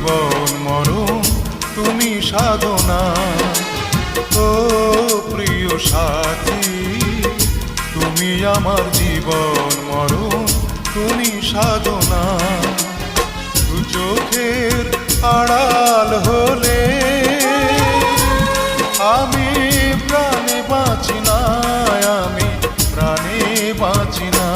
জীবন মরণ তুমি সাধনা। ও প্রিয় সাথী, তুমি আমার জীবন মরণ তুমি সাধনা। দু চোখের আড়াল হলে আমি প্রাণে বাঁচি না, আমি প্রাণে বাঁচি না।